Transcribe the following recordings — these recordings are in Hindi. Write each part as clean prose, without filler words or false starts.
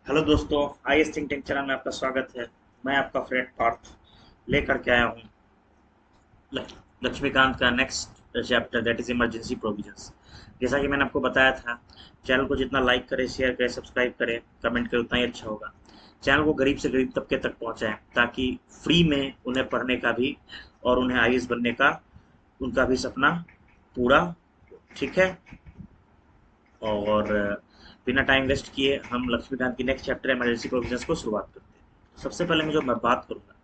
हेलो दोस्तों, I S think tank channel में आपका स्वागत है। मैं आपका फ्रेंड पार्थ लेकर के आया हूँ लक्ष्मीकांत का next chapter, that is emergency provisions. जैसा कि मैंने आपको बताया था, चैनल को जितना लाइक करें, शेयर करें, सब्सक्राइब करें, कमेंट करें, उतना ही अच्छा होगा। चैनल को गरीब से गरीब तबके तक पहुंचाएं ताकि फ्री में उन्हें पढ़ने का भी और उन्हें आईएएस बनने का उनका भी सपना पूरा। ठीक है। और बिना टाइम वेस्ट किए हम लक्ष्मीकांत की नेक्स्ट चैप्टर इमरजेंसी प्रोविजंस को शुरुआत करते हैं। सबसे पहले मैं जो मैं बात करूंगा,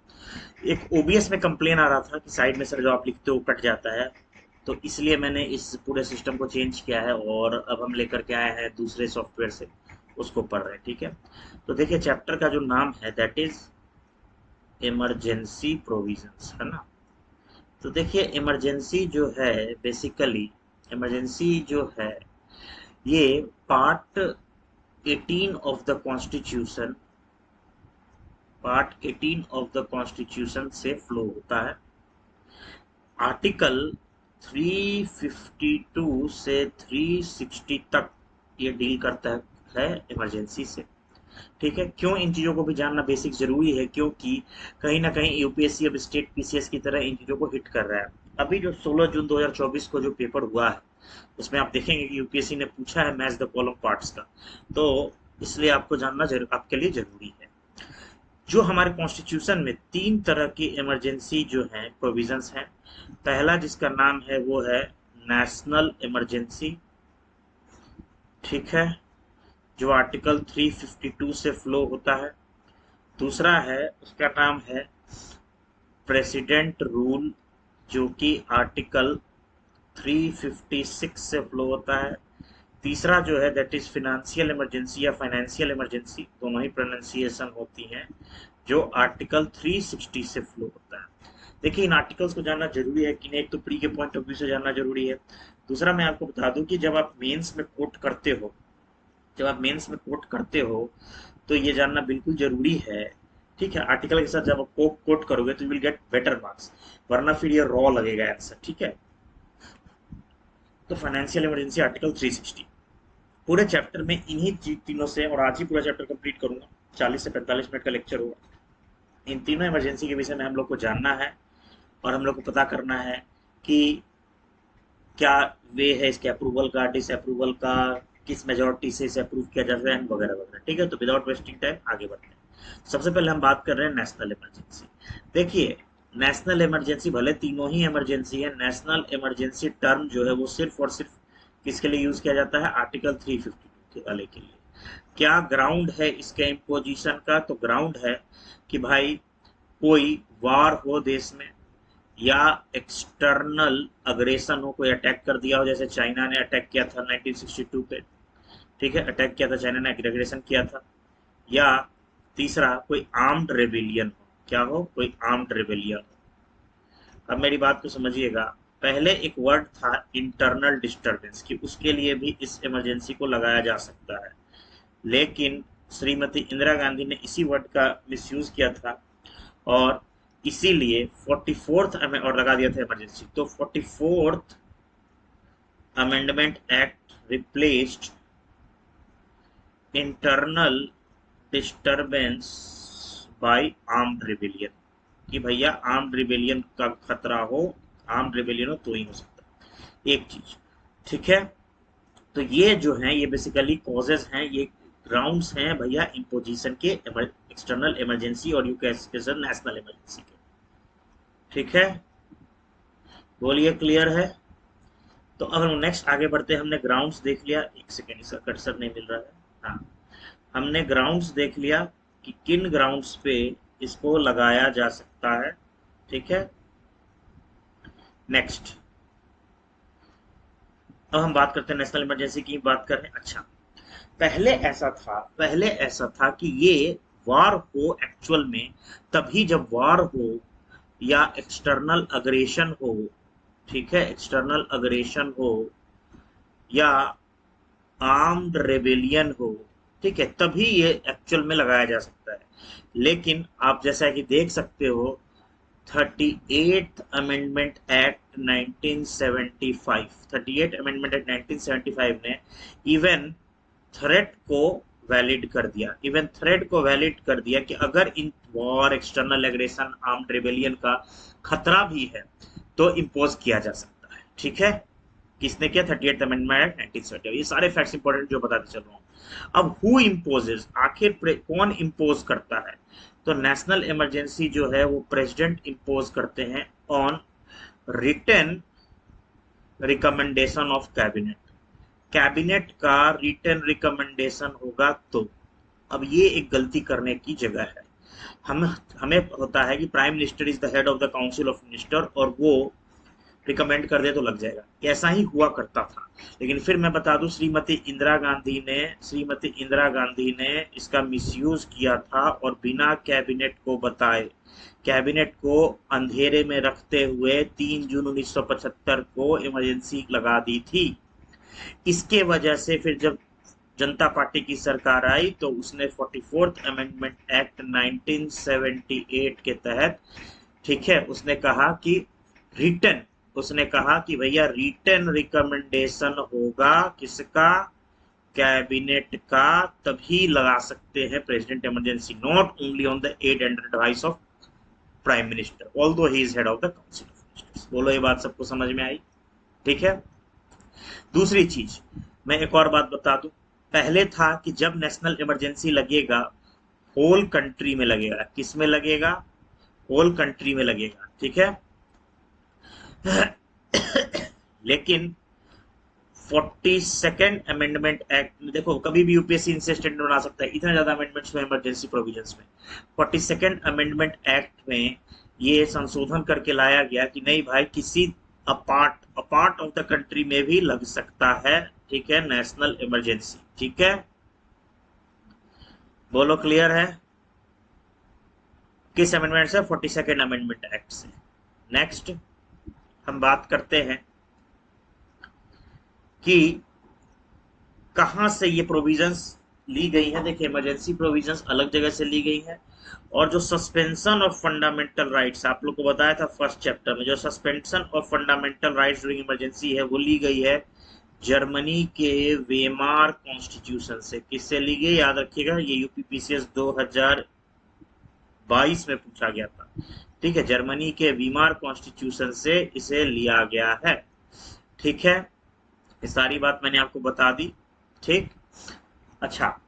एक ओबीएस में कंप्लेन आ रहा था कि साइड में सर जो आप लिखते हो कट जाता है, तो इसलिए मैंने इस पूरे सिस्टम को चेंज किया है और अब हम लेकर के आए हैं दूसरे सॉफ्टवेयर से, उसको पढ़ रहे हैं। ठीक है। तो देखिए, चैप्टर का जो नाम है दैट इज इमरजेंसी प्रोविजंस, है ना। तो देखिए, इमरजेंसी जो है, बेसिकली इमरजेंसी जो है ये part 18 of the constitution, part 18 of the constitution से फ्लो होता है। आर्टिकल 352 से 360 तक ये डील करता है इमरजेंसी से। ठीक है। क्यों इन चीज़ों को भी जानना बेसिक जरूरी है, क्योंकि कहीं ना कहीं यूपीएससी अब स्टेट पीसीएस की तरह इन चीज़ों को हिट कर रहा है। अभी जो 16 जून 2024 को जो पेपर हुआ है, उसमें आप देखेंगे कि यूपीएससी ने पूछा है मैच द कॉलम पार्ट्स का। तो इसलिए आपको जानना आपके लिए जरूरी है। जो हमारे कॉन्स्टिट्यूशन में तीन तरह की इमरजेंसी जो है प्रोविजंस हैं। पहला जिसका नाम है वो है नेशनल इमरजेंसी। ठीक है। जो आर्टिकल 352 से फ्लो होता है। दूसरा है, उसका नाम है प्रेसिडेंट रूल, जो कि आर्टिकल 356 से फ्लो होता है। तीसरा जो है दैट इज फिनेंशियल इमरजेंसी या फाइनेंशियल इमरजेंसी, दोनों ही प्रोनाउंसिएशन होती हैं, जो आर्टिकल 360 से फ्लो होता है। देखिए, इन आर्टिकल्स को जानना जरूरी है कि नहीं, एक तो प्री के पॉइंट ऑफ व्यू से जानना जरूरी है। दूसरा, मैं आपको बता दूं कि जब आप मेंस में कोट करते हो तो ये जानना बिल्कुल जरूरी है। ठीक है। आर्टिकल के साथ जब आप कोट करोगे तो you will get better marks, वरना फिर ये रॉ लगेगा आंसर। ठीक है। तो फाइनेंशियल इमरजेंसी आर्टिकल 360, पूरे चैप्टर में इन्हीं तीनों से, और आज ही पूरा चैप्टर कंप्लीट करूंगा, 40 से 45 मिनट का लेक्चर होगा। इन तीनों इमरजेंसी के विषय में हम लोग को जानना है और हम लोग को पता करना है कि क्या वे है इसके अप्रूवल का, डिसअप्रूवल का, किस मेजोरिटी से इसे अप्रूव किया जा सकता है, वगैरह वगैरह। ठीक है। तो विदाउट वेस्टिंग टाइम आगे बढ़ते हैं। सबसे पहले हम बात कर रहे हैं नेशनल इमरजेंसी। देखिए, नेशनल इमरजेंसी भले तीनों ही इमरजेंसी है, नेशनल इमरजेंसी टर्म जो है वो सिर्फ और सिर्फ किसके लिए यूज किया जाता है? आर्टिकल 352 के वाले के लिए। क्या ग्राउंड है इसके इम्पोजिशन का? तो ग्राउंड है कि भाई कोई वार हो देश में, या एक्सटर्नल अग्रेशन हो, कोई अटैक कर दिया हो, जैसे चाइना ने अटैक किया था 1962 पे। ठीक है। अटैक किया था चाइना ने, अग्रेशन किया था। या तीसरा, कोई आर्म्ड रेबिलियन हो। क्या हो? कोई आर्म्ड रेबिलियन हो। अब मेरी बात को समझिएगा, पहले एक वर्ड था इंटरनल डिस्टरबेंस, कि उसके लिए भी इस इमरजेंसी को लगाया जा सकता है, लेकिन श्रीमती इंदिरा गांधी ने इसी वर्ड का मिसयूज किया था और इसीलिए 44th और लगा दिया था इमरजेंसी। तो 44th amendment act replaced internal disturbance by armed rebellion, कि भैया आर्म्ड रिबेलियन का खतरा हो, आर्म्ड रिबेलियन हो तो ही हो सकता एक चीज। ठीक है। तो ये जो है ये बेसिकली कॉजेज हैं, ये ग्राउंड्स हैं भैया इम्पोजिशन के, एक्सटर्नल इमरजेंसी और यू कैसे नेशनल इमरजेंसी के। ठीक है। बोलिए, क्लियर है? तो अब हम नेक्स्ट आगे बढ़ते हैं। हमने ग्राउंड्स देख लिया, एक सेकेंड इसका कर्सर नहीं मिल रहा है। हाँ, हमने ग्राउंड्स देख लिया कि किन ग्राउंड्स पे इसको लगाया जा सकता है। ठीक है। नेक्स्ट, अब हम बात करते हैं नेशनल इमरजेंसी की बात कर रहे हैं। अच्छा, पहले ऐसा था कि ये वार हो एक्चुअल में तभी जब वार हो या एक्सटर्नल अग्रेशन हो। ठीक है। एक्सटर्नल अग्रेशन हो या आर्म्ड रेबेलियन हो, ठीक है, तभी ये एक्चुअल में लगाया जा सकता है। लेकिन आप जैसा कि देख सकते हो, 38 अमेंडमेंट एक्ट 1975 ने इवन थ्रेट को वैलिड कर दिया, इवन थ्रेड को वैलिड कर दिया कि अगर in war, external aggression, armed rebellion का खतरा भी है तो इम्पोज किया जा सकता है। ठीक है, किसने किया? 38th amendment 1970। ये सारे फैक्ट्स इंपॉर्टेंट जो बताते चल रहा हूँ। अब हु इम्पोजेस, आखिर कौन इम्पोज करता है? तो नेशनल इमरजेंसी जो है वो प्रेसिडेंट इम्पोज करते हैं on written recommendation of cabinet. Cabinet का रिटन रिकमेंडेशन होगा तो। अब ये एक गलती करने की जगह है। हम हमें होता है कि prime minister is the head of the council of minister और वो रिकमेंड कर दे तो लग जाएगा, ऐसा ही हुआ करता था। लेकिन फिर मैं बता दूं, श्रीमती इंदिरा गांधी ने इसका मिसयूज किया था और बिना कैबिनेट को बताए, कैबिनेट को अंधेरे में रखते हुए 3 जून 1975 को इमरजेंसी लगा दी थी। इसके वजह से फिर जब जनता पार्टी की सरकार आई तो उसने 44th अमेंडमेंट एक्ट 1978 के तहत, ठीक है, उसने कहा कि रिटन, उसने कहा कि भैया रिटन रिकमेंडेशन होगा किसका? कैबिनेट का, तभी लगा सकते हैं president emergency, not only on the aid and advice of prime minister although he is head of the council of ministers. बोलो ये बात सबको समझ में आई? ठीक है। दूसरी चीज मैं एक और बात बता दूं, पहले था कि जब नेशनल इमरजेंसी लगेगा होल कंट्री में लगेगा। किस में लगेगा? होल कंट्री में लगेगा। ठीक है। लेकिन 42nd अमेंडमेंट एक्ट में देखो, कभी भी यूपीएससी इनसे स्टैंडर्ड बना सकता है, इतने ज्यादा अमेंडमेंट्स में इमरजेंसी प्रोविजंस में। 42nd अमेंडमेंट एक्ट में ये संशोधन करके लाया गया कि नहीं भाई, किसी अपार्ट ऑफ द कंट्री में भी लग सकता है। ठीक है, नेशनल इमरजेंसी। ठीक है, बोलो क्लियर है? किस अमेंडमेंट से? 42nd अमेंडमेंट एक्ट से। नेक्स्ट हम बात करते हैं कि कहां से ये प्रोविजंस ली गई हैं। देखिए, इमरजेंसी प्रोविजंस अलग जगह से ली गई हैं, और जो सस्पेंशन ऑफ फंडामेंटल राइट्स आप लोग को बताया था फर्स्ट चैप्टर में, जो suspension of fundamental rights during emergency है वो ली गई है जर्मनी के वेमार कॉन्स्टिट्यूशन से। किससे ली गई? याद रखिएगा, ये यूपीपीसीएस 2022 में पूछा गया था। ठीक है, जर्मनी के वीमार कॉन्स्टिट्यूशन से इसे लिया गया है। ठीक है, ये सारी बात मैंने आपको बता दी। ठीक, अच्छा,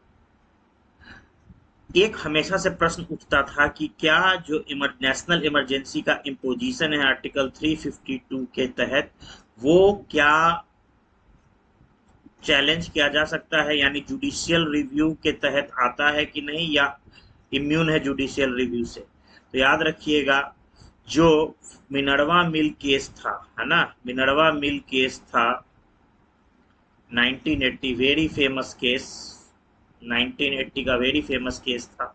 एक हमेशा से प्रश्न उठता था कि क्या जो नेशनल इमरजेंसी का इम्पोजिशन है आर्टिकल 352 के तहत, वो क्या चैलेंज किया जा सकता है, यानी जुडिशियल रिव्यू के तहत आता है कि नहीं, या इम्यून है जुडिशियल रिव्यू से? तो याद रखिएगा, जो मिनर्वा मिल केस था, है ना, मिनर्वा मिल केस था 1980, वेरी फेमस केस, 1980 का वेरी फेमस केस था।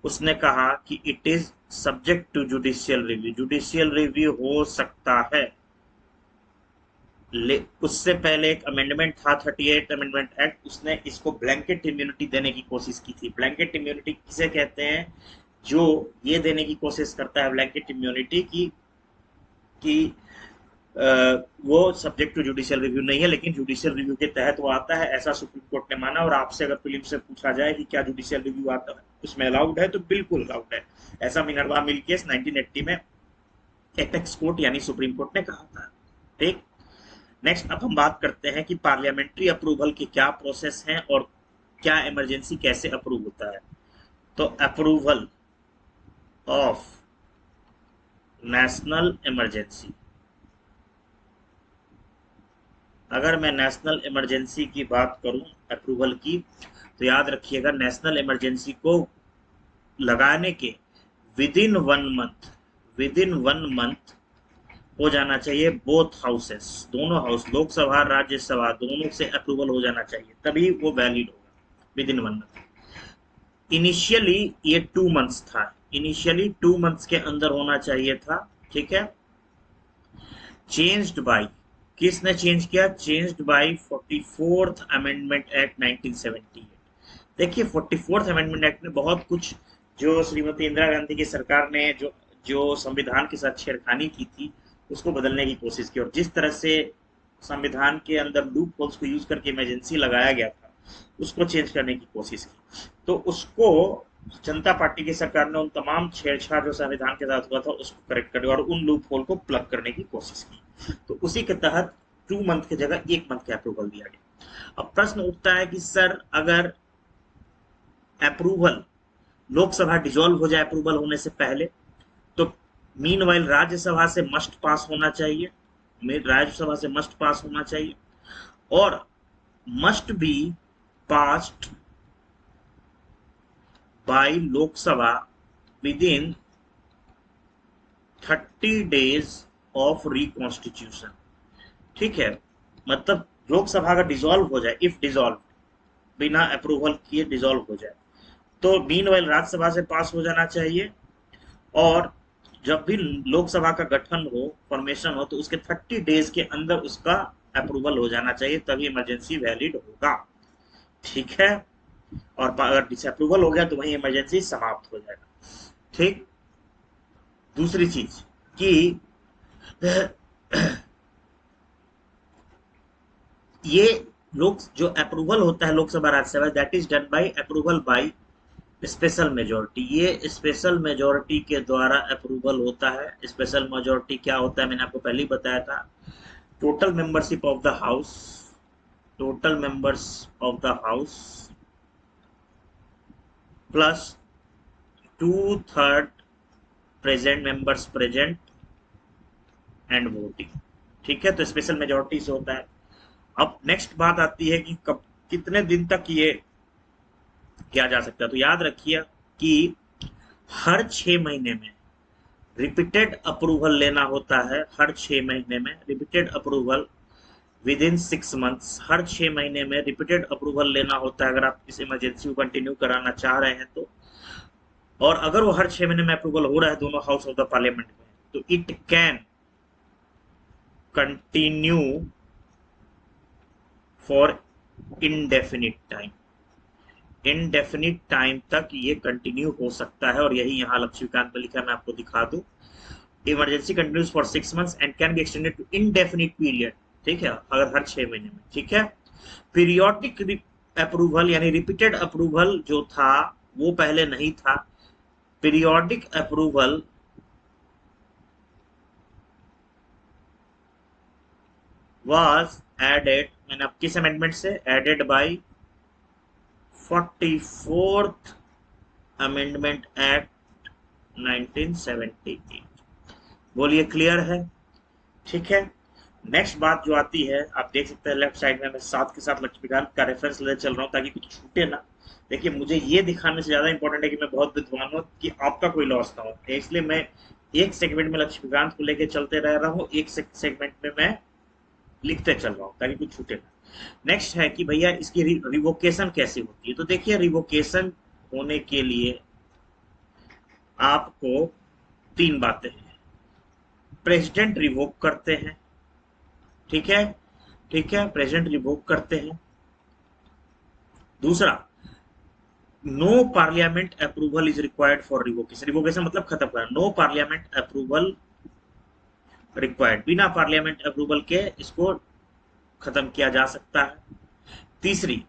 उसने कहा कि it is subject to judicial review, judicial review हो सकता है। उससे पहले एक अमेंडमेंट था 38th अमेंडमेंट एक्ट, उसने इसको ब्लैंकेट इम्यूनिटी देने की कोशिश की थी। ब्लैंकेट इम्यूनिटी किसे कहते हैं? जो ये देने की कोशिश करता है ब्लैंकेट इम्यूनिटी की वो सब्जेक्ट टू जुडिशियल रिव्यू नहीं है, लेकिन जुडिशियल रिव्यू के तहत वो आता है, ऐसा सुप्रीम कोर्ट ने माना। और आपसे अगर प्रीलिम से पूछा जाए कि क्या जुडिशियल रिव्यू आता है उसमें अलाउड है, तो बिल्कुल अलाउड है। ऐसा मिनर्वा मिल केस 1980 में एपेक्स कोर्ट यानी सुप्रीम कोर्ट ने कहा था। ठीक, नेक्स्ट अब हम बात करते हैं कि पार्लियामेंट्री अप्रूवल की क्या प्रोसेस है और क्या इमरजेंसी कैसे अप्रूव होता है। तो अप्रूवल ऑफ नेशनल इमरजेंसी, अगर मैं नेशनल इमरजेंसी की बात करूं अप्रूवल की, तो याद रखिएगा नेशनल इमरजेंसी को लगाने के विदिन 1 मंथ, विदिन 1 मंथ हो जाना चाहिए बोथ हाउसेस, दोनों हाउस, लोकसभा राज्यसभा दोनों से अप्रूवल हो जाना चाहिए, तभी वो वैलिड होगा विदिन 1 मंथ। इनिशियली ये 2 मंथ्स था, इनिशियली 2 मंथ्स के अंदर होना चाहिए था। ठीक है, चेंज्ड बाय, किसने चेंज किया? Changed by 44th amendment act 1978। देखिए, 44th अमेंडमेंट एक्ट में बहुत कुछ, जो श्रीमती इंदिरा गांधी की सरकार ने जो जो संविधान के साथ छेड़खानी की थी उसको बदलने की कोशिश की, और जिस तरह से संविधान के अंदर लूप होल्स को यूज करके इमरजेंसी लगाया गया था, उसको चेंज करने की कोशिश की, तो उसको जनता पार्टी की सरकार ने उन तमाम छेड़छाड़ जो संविधान के साथ हुआ था उसको करेक्ट करने और उन लूप होल को प्लग करने की कोशिश की, तो उसी के तहत 2 मंथ की जगह 1 मंथ का अप्रूवल दिया गया। अब प्रश्न उठता है कि सर अगर अप्रूवल लोकसभा डिसॉल्व हो जाए अप्रूवल होने से पहले, तो मीनवाइल राज्यसभा से मस्ट पास होना चाहिए, राज्यसभा से मस्ट पास होना चाहिए और must be passed by Lok Sabha with in 30 days of reconstitution. ठीक है, मतलब लोकसभा का डिसॉल्व हो जाए, इफ डिसॉल्व, बिना अप्रूवल किए डिसॉल्व हो जाए, तो मीनवाइल राज्यसभा से पास हो जाना चाहिए और जब भी लोकसभा का गठन हो, फॉर्मेशन हो, तो उसके 30 डेज के अंदर उसका अप्रूवल हो जाना चाहिए, तभी इमरजेंसी वैलिड होगा। ठीक है, और अगर डिसअप्रूवल हो गया तो वही इमरजेंसी समाप्त हो जाएगा। ठीक, दूसरी चीज कि ये लोग जो अप्रूवल होता है Lok Sabha Rajya Sabha, that is done by approval by special majority. ये स्पेशल मेजोरिटी के द्वारा अप्रूवल होता है। स्पेशल मेजोरिटी क्या होता है मैंने आपको पहले ही बताया था, total membership of the house, total members of the house plus 2/3 present members present and voting. ठीक है, तो स्पेशल मेजोरिटी से होता है। अब नेक्स्ट बात आती है कि कब कितने दिन तक ये किया जा सकता है, तो याद रखिए कि हर 6 महीने में रिपीटेड अप्रूवल लेना होता है, हर 6 महीने में repeated approval within 6 months, हर 6 महीने में रिपीटेड अप्रूवल लेना होता है अगर आप इस इमरजेंसी को कंटिन्यू कराना चाह रहे हैं तो। और अगर वो हर 6 महीने में अप्रूवल हो रहा है दोनों हाउस ऑफ द पार्लियामेंट में, तो it can continue for indefinite time, indefinite time तक ये कंटिन्यू हो सकता है। और यही यहाँ लक्ष्मीकांत में लिखा, मैं आपको दिखा दूं, emergency continues for 6 months and can be extended to indefinite period. ठीक है, अगर हर 6 महीने में। ठीक है, पीरियोडिक अप्रूवल यानी रिपीटेड अप्रूवल जो था वो पहले नहीं था। पीरियोडिक अप्रूवल वाज एडेड, मैंने अब किस अमेंडमेंट से added by 44th amendment act 1978। बोलिए क्लियर है? ठीक है, नेक्स्ट बात जो आती है, आप देख सकते हैं लेफ्ट साइड में मैं साथ के साथ लक्ष्मीकांत का रेफरेंस लेकर चल रहा हूं ताकि कुछ छूटे ना। देखिए, मुझे ये दिखाने से ज्यादा इंपॉर्टेंट है कि मैं बहुत विद्वान हूं कि आपका कोई लॉस ना हो, इसलिए मैं एक सेगमेंट में लक्ष्मीकांत को लेकर चलते रह रहा हूँ, एक सेगमेंट में मैं लिखते चल रहा हूँ ताकि कुछ छूटे ना। नेक्स्ट है कि भैया इसकी रिवोकेशन कैसे होती है, तो देखिए रिवोकेशन होने के लिए आपको 3 बातें हैं। प्रेसिडेंट रिवोक करते हैं, ठीक है, ठीक है, प्रेसिडेंट रिवोक करते हैं। दूसरा, no parliament approval is required for revocation, revocation मतलब खत्म करना, नो पार्लियामेंट अप्रूवल रिक्वायर्ड, बिना पार्लियामेंट अप्रूवल के इसको खत्म किया जा सकता है। तीसरी,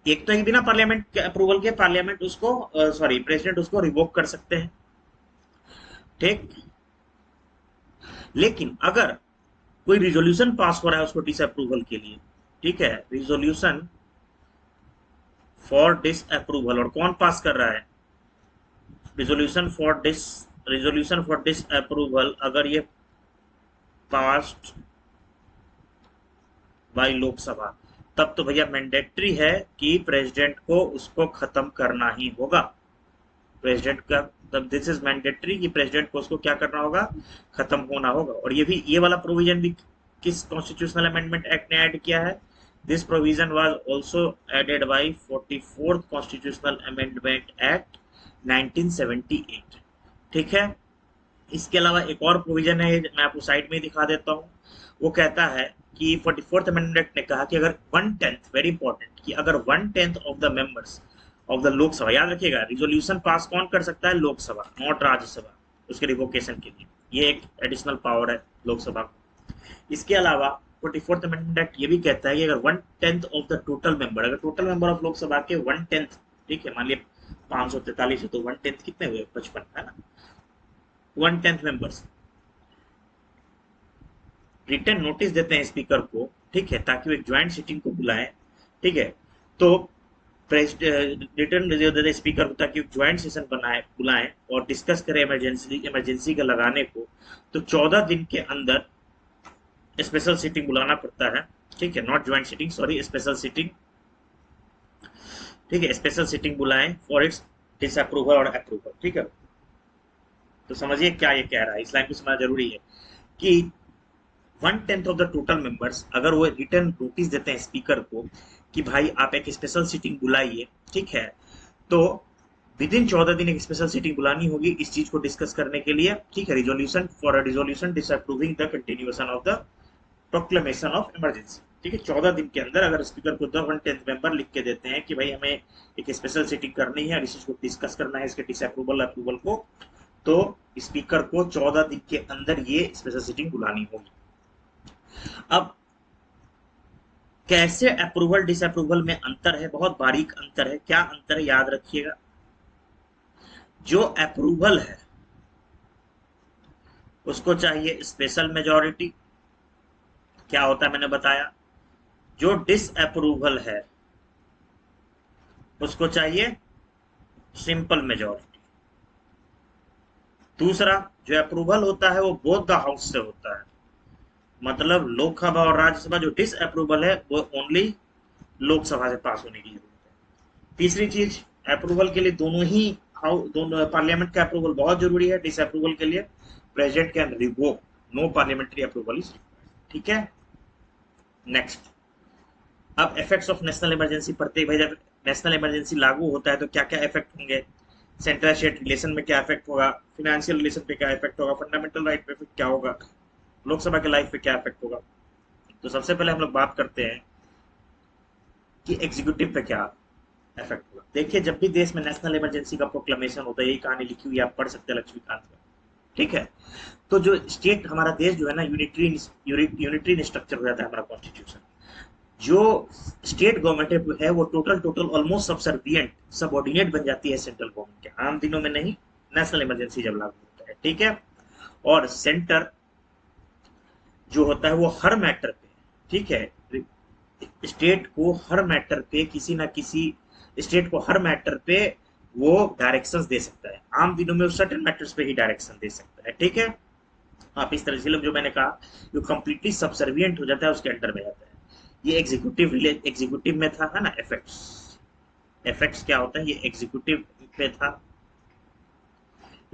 एक तो ही बिना पार्लियामेंट के अप्रूवल के पार्लियामेंट उसको सॉरी प्रेसिडेंट उसको रिवोक कर सकते हैं। ठीक, लेकिन अगर कोई रिजोल्यूशन पास हो रहा है उसको डिसअप्रूवल के लिए, ठीक है, रिजोल्यूशन फॉर डिसअप्रूवल, और कौन पास कर रहा है रिजोल्यूशन फॉर डिसअप्रूवल, अगर ये पास्ड बाय लोकसभा, तब तो भैया मैंडेटरी है कि प्रेसिडेंट को उसको खत्म करना ही होगा। प्रेसिडेंट का तब दिस इज मैंडेटरी कि प्रेसिडेंट को उसको क्या करना होगा, खत्म होना होगा। और ये वाला प्रोविजन भी किस कॉन्स्टिट्यूशनल अमेंडमेंट एक्ट ने ऐड किया है? This provision was also added by 44th constitutional amendment act 1978। ठीक है, इसके अलावा एक और प्रोविजन है, मैं आपको साइड में दिखा देता हूँ। वो कहता है कि 44th अमेंडमेंट ने कहा कि अगर 1/10, वेरी इंपॉर्टेंट, कि अगर 1/10 of the members of the Lok Sabha, याद रखिएगा रिजोल्यूशन पास कौन कर सकता है? लोकसभा, नॉट राज्यसभा, उसके रिवोकेशन के लिए। ये एक एडिशनल पावर है लोकसभा को। इसके अलावा 44th अमेंडमेंट एक्ट ये भी कहता है कि अगर 1/10 ऑफ द टोटल मेंबर, अगर टोटल मेंबर ऑफ लोकसभा के 1/10, ठीक है, मान लिया 543 है तो 1/10 कितने हुए, 55 है ना, 1/10 मेंबर्स रिटर्न नोटिस देते हैं स्पीकर को, ठीक है, ताकि वो एक ज्वाइंट सिटिंग को बुलाएं, ठीक है, तो रिटर्न देते स्पीकर को ताकि ज्वाइंट सेशन बनाए बुलाएं और डिस्कस करें इमरजेंसी का लगाने को, तो 14 दिन के अंदर स्पेशल सिटिंग बुलाना पड़ता है, ठीक है, not joint sitting, sorry, special sitting, ठीक है, स्पेशल सिटिंग बुलाएं फॉर इट्स डिसअप्रूवल और अप्रूवल, ठीक है। तो समझिए क्या ये कह रहा है, इस लाइन को समझना जरूरी है कि 1/10 ऑफ द टोटल मेंबर्स अगर वो रिटर्न नोटिस देते हैं स्पीकर को कि भाई आप एक स्पेशल सिटिंग बुलाइए, ठीक है, तो विद इन 14 दिन एक स्पेशल सिटिंग बुलानी होगी इस चीज को डिस्कस करने के लिए, ठीक है, resolution for a resolution disapproving the continuation of the proclamation of emergency, ठीक है। 14 दिन के अंदर अगर स्पीकर को द 1/10 मेंबर लिख के देते हैं कि भाई हमें एक स्पेशल सिटिंग करनी है और इस चीज को डिस्कस करना है, इसके डिसअप्रूवल अप्रूवल को, तो स्पीकर को 14 दिन के अंदर ये स्पेशल सिटिंग बुलानी होगी। अब कैसे अप्रूवल डिसअप्रूवल में अंतर है, बहुत बारीक अंतर है। क्या अंतर है याद रखिएगा, जो अप्रूवल है उसको चाहिए स्पेशल मेजॉरिटी, क्या होता है मैंने बताया। जो डिसअप्रूवल है उसको चाहिए सिंपल मेजॉरिटी। दूसरा, जो अप्रूवल होता है वो बोथ द हाउस से होता है, मतलब लोकसभा और राज्यसभा। जो डिसअप्रूवल है वो ओनली लोकसभा से पास होने की जरूरत है। तीसरी चीज, अप्रूवल के लिए दोनों पार्लियामेंट का अप्रूवल बहुत जरूरी है। डिसअप्रूवल के लिए president can revoke, no parliamentary approval is required, ठीक है। नेक्स्ट, अब इफेक्ट्स ऑफ नेशनल इमरजेंसी पढ़ते ही भाई, जब नेशनल इमरजेंसी लागू होता है तो क्या क्या इफेक्ट होंगे, सेंट्रल स्टेट रिलेशन में क्या इफेक्ट होगा, फिनेंशियल रिलेशन पे क्या इफेक्ट होगा, फंडामेंटल राइट पे क्या होगा, लोकसभा के लाइफ पे क्या इफेक्ट होगा। तो सबसे पहले हम लोग बात करते हैं कि एग्जीक्यूटिव पे क्या इफेक्ट होगा। देखिए, जब भी देश में नेशनल इमरजेंसी का प्रोक्लेमेशन होता है, यही कहानी लिखी हुई आप पढ़ सकते हैं लक्ष्मीकांत में, ठीक है। तो जो स्टेट, हमारा देश जो है ना, यूनिटरी स्ट्रक्चर हो जाता है हमारा कॉन्स्टिट्यूशन। जो स्टेट गवर्नमेंट है वो टोटल ऑलमोस्ट सबऑर्डिनेट बन जाती है सेंट्रल गवर्नमेंट के, आम दिनों में नहीं, नेशनल इमरजेंसी जब लागू होता है, ठीक है। और सेंटर जो होता है वो हर मैटर पे, ठीक है, स्टेट को हर मैटर पे किसी ना किसी स्टेट को हर मैटर पे वो डायरेक्शंस दे सकता है। आम दिनों में वो सर्टेन मैटर्स पे ही डायरेक्शन दे सकता है, ठीक है। आप इस तरह से लोग, जो मैंने कहा, जो कंप्लीटली सबसर्विएंट हो जाता है उसके अंडर में जाता है। ये एग्जीक्यूटिव में था, है ना। इफेक्ट्स क्या होता है, ये एग्जीक्यूटिव पे था।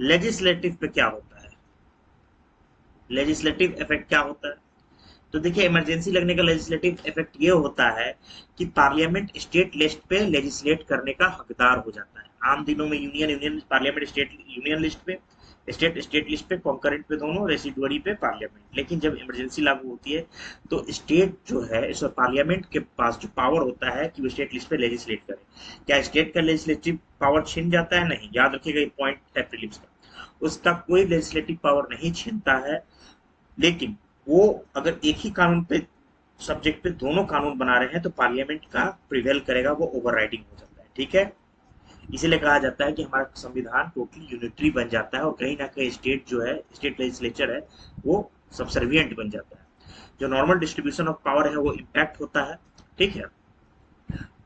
लेजिस्लेटिव पे क्या होता है, लेजिस्लेटिव इफेक्ट क्या होता है, तो देखिए, इमरजेंसी लगने का लेजिस्लेटिव इफेक्ट ये होता है कि पार्लियामेंट स्टेट लिस्ट पे लेजिस्लेट करने का हकदार हो जाता है। आम दिनों में union parliament state union list पे, स्टेट लिस्ट पे, कॉन्करेंट पे दोनों, रेसिडुअरी पे पार्लियामेंट। लेकिन जब इमरजेंसी लागू होती है तो स्टेट जो है, इस पार्लियामेंट के पास जो पावर होता है कि वो स्टेट लिस्ट पे लेजिस्लेट करे। क्या स्टेट का लेजिस्लेटिव पावर छिन जाता है? नहीं, याद रखिएगा, ये पॉइंट है प्रीलिम्स का। उसका कोई लेजिस्लेटिव पावर नहीं छीनता है, लेकिन वो अगर एक ही कानून पे, सब्जेक्ट पे दोनों कानून बना रहे हैं तो पार्लियामेंट का प्रिवेल करेगा, वो ओवरराइडिंग हो जाता है, ठीक है। इसीलिए कहा जाता है कि हमारा संविधान टोटली यूनिटरी बन जाता है और कहीं ना कहीं स्टेट जो है, स्टेट लेजिस्लेचर है, वो सबसर्विएंट बन जाता है। जो नॉर्मल डिस्ट्रीब्यूशन ऑफ पावर है वो इम्पैक्ट होता है, ठीक है,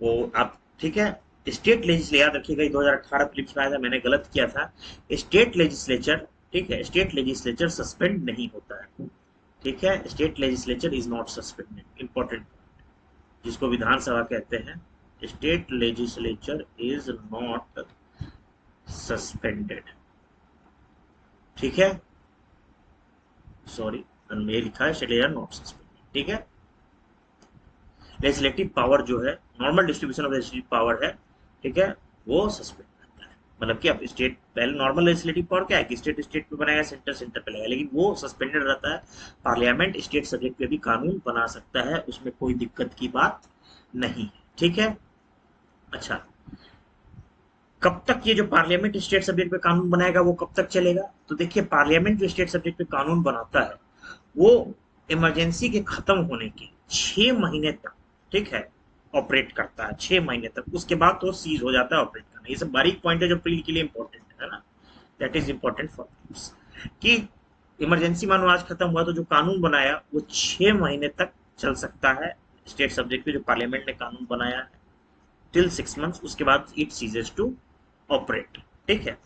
वो आप, ठीक है। स्टेट लेजिस्लेचर, याद रखिएगा, 2018 फिलिप्स में आया था, मैंने गलत किया था। स्टेट लेजिस्लेचर, ठीक है, स्टेट लेजिस्लेचर सस्पेंड नहीं होता है, ठीक है। State legislature is not suspended, important, जिसको विधानसभा कहते हैं। State legislature is not suspended, ठीक है, सॉरी, ये लिखा है स्टेट लेजिस्लेचर नॉट सस्पेंडेड, ठीक है। लेजिस्लेटिव पावर जो है, normal distribution of legislative power है, ठीक है, वो सस्पेंड रहता है। मतलब कि अब स्टेट, पहले नॉर्मल लेजिस्लेटिव पावर क्या है कि स्टेट पे बनाएगा, सेंटर पे लगाएगा, लेकिन वो सस्पेंडेड रहता है। पार्लियामेंट स्टेट सब्जेक्ट पे भी कानून बना सकता है, उसमें कोई दिक्कत की बात नहीं, ठीक है। अच्छा, कब तक ये जो पार्लियामेंट स्टेट सब्जेक्ट पे कानून बनाएगा, वो कब तक चलेगा? तो देखिए, पार्लियामेंट जो स्टेट सब्जेक्ट पे कानून बनाता है वो, इमरजेंसी के खत्म होने के 6 महीने तक, ठीक है, ऑपरेट करता है 6 महीने तक, उसके बाद तो सीज हो जाता है ऑपरेट करना। ये सब बारीक पॉइंट है जो प्री के लिए इंपॉर्टेंट है ना, दैट इज इंपॉर्टेंट फॉर कि इमरजेंसी मानो आज खत्म हुआ तो जो कानून बनाया वो 6 महीने तक चल सकता है स्टेट सब्जेक्ट पे, जो पार्लियामेंट ने कानून बनाया है टिल 6 मंथ्स, उसके बाद इट सीजेस टू ऑपरेट। ठीक है,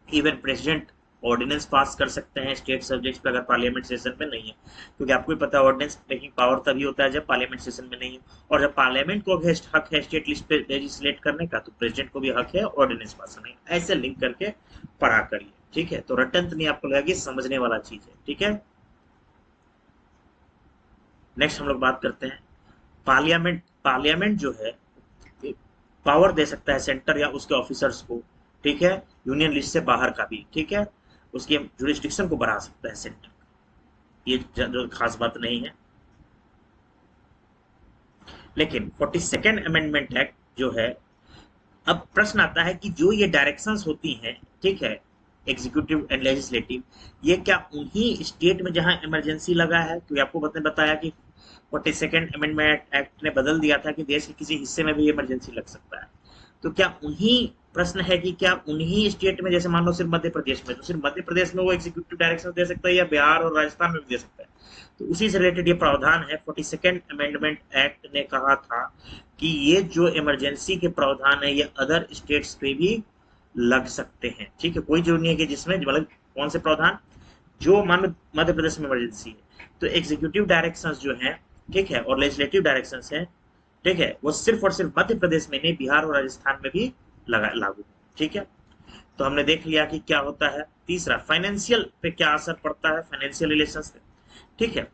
इवन प्रेसिडेंट ऑर्डिनेंस पास कर सकते हैं स्टेट सब्जेक्ट्स पे अगर पार्लियामेंट सेशन में नहीं है, क्योंकि आपको भी पता है ऑर्डिनेंस मेकिंग पावर तभी होता है जब पार्लियामेंट सेशन में नहीं है, और जब पार्लियामेंट को हक है स्टेट लिस्ट पे लेजिस्लेट करने का तो प्रेसिडेंट को भी हक है ऑर्डिनेंस पास करने का। ऐसे लिंक करके पढ़ा करिए, ठीक है, तो रटन नहीं आपको लगेगी, समझने वाला चीज है। ठीक है, नेक्स्ट हम लोग बात करते हैं पार्लियामेंट। पार्लियामेंट जो है पावर दे सकता है सेंटर या उसके ऑफिसर्स को, ठीक है, यूनियन लिस्ट से बाहर का भी, ठीक है, उसके जुरिस्डिक्शन को बढ़ा सकता है सेंटर, ये जो खास बात नहीं है। लेकिन 42nd अमेंडमेंट एक्ट जो है, अब प्रश्न आता है कि जो ये डायरेक्शंस होती हैं, ठीक है, एग्जीक्यूटिव एंड लेजिस्लेटिव, ये क्या उन्हीं स्टेट में जहां इमरजेंसी लगा है, क्योंकि आपको बताया कि 42nd अमेंडमेंट एक्ट ने बदल दिया था कि देश के किसी हिस्से में भी इमरजेंसी लग सकता है, तो क्या उन्हीं, प्रश्न है कि क्या उन्हीं स्टेट में, जैसे मान लो सिर्फ मध्य प्रदेश में, तो सिर्फ मध्य प्रदेश में वो एग्जीक्यूटिव डायरेक्शन दे सकता है या बिहार और राजस्थान में भी दे सकता है। तो उसी से रिलेटेड ये प्रावधान है। 42nd अमेंडमेंट एक्ट ने कहा था कि ये जो इमरजेंसी के प्रावधान है ये अदर स्टेट्स पे भी लग सकते हैं। ठीक है, कोई जरूरी नहीं है कि जिसमें, मतलब कौन से प्रावधान, जो मान मध्य प्रदेश में इमरजेंसी है तो एग्जीक्यूटिव डायरेक्शंस जो हैं, ठीक है, और लेजिस्लेटिव डायरेक्शंस हैं, ठीक है, वो सिर्फ और सिर्फ मध्य प्रदेश में नहीं, बिहार और राजस्थान में भी लागू। ठीक है, तो हमने देख लिया कि क्या होता है। तीसरा, फाइनेंशियल पे क्या असर पड़ता है, फाइनेंशियल रिलेशंस पे। ठीक है,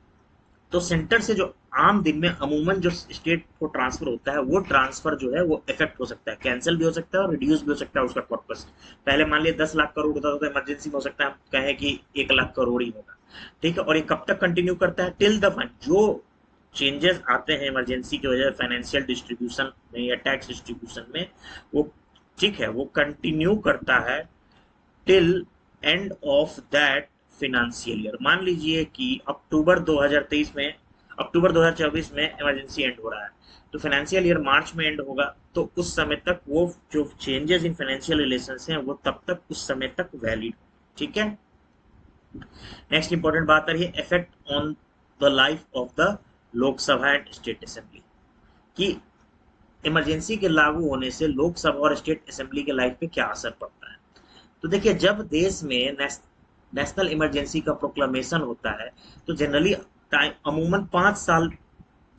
तो सेंटर से जो आम दिन में अमूमन जो स्टेट को ट्रांसफर होता है वो ट्रांसफर जो है वो इफेक्ट हो सकता है, कैंसिल भी हो सकता है और रिड्यूस भी हो सकता है उसका कॉर्पस। पहले मान लिया 10 लाख करोड़ होता था तो इमरजेंसी में हो सकता है हम कहें कि 1 लाख करोड़ ही होगा। ठीक है, और ये कब तक कंटिन्यू करता है, टिल द फंड, जो चेंजेस आते हैं इमरजेंसी की वजह से फाइनेंशियल डिस्ट्रीब्यूशन में या टैक्स डिस्ट्रीब्यूशन में, वो, ठीक है, वो कंटिन्यू करता है till end of that financial year. मान लीजिए कि अक्टूबर 2024 में इमरजेंसी एंड हो रहा है, तो फाइनेंशियल ईयर मार्च में एंड होगा, तो उस समय तक वो जो चेंजेस इन फाइनेंशियल रिलेशंस हैं वो तब तक उस समय तक वैलिड। ठीक है, नेक्स्ट इंपॉर्टेंट बात आ रही है effect on the life of the Lok Sabha and state assembly, कि इमरजेंसी के लागू होने से लोकसभा और स्टेट असेंबली के लाइफ पे क्या असर पड़ता है। तो देखिए, जब देश में नेशनल इमरजेंसी का प्रोक्लेमेशन होता है तो जनरली टाइम अमूमन 5 साल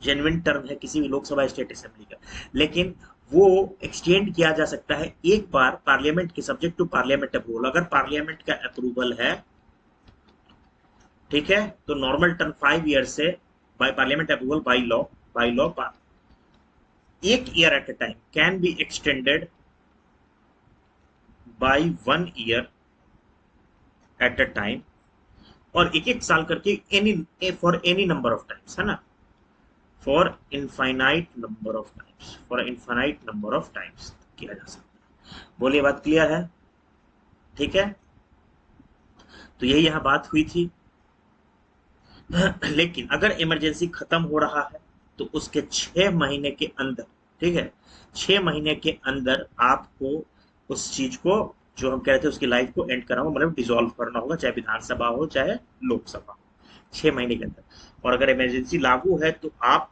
जेन्युइन टर्म है किसी भी लोकसभा स्टेट असेंबली का, लेकिन वो एक्सटेंड किया जा सकता है एक बार पार्लियामेंट के सब्जेक्ट टू पार्लियामेंट अप्रूवल। अगर पार्लियामेंट का अप्रूवल है, ठीक है, तो नॉर्मल टर्म 5 ईयर से by parliament approval by law 1 year at a time can be extended by 1 year at a time, और एक एक साल करके any for any number of times, है ना, for infinite number of times, for infinite number of times किया जा सकता है। बोलिए, बात क्लियर है? ठीक है, तो यही यहां बात हुई थी। लेकिन अगर इमरजेंसी खत्म हो रहा है तो उसके 6 महीने के अंदर, ठीक है, 6 महीने के अंदर आपको उस चीज को, जो हम कह रहे थे, उसकी लाइफ को एंड करना, मतलब डिसॉल्व करना होगा, चाहे विधानसभा हो चाहे लोकसभा हो, 6 महीने के अंदर। और अगर इमरजेंसी लागू है तो आप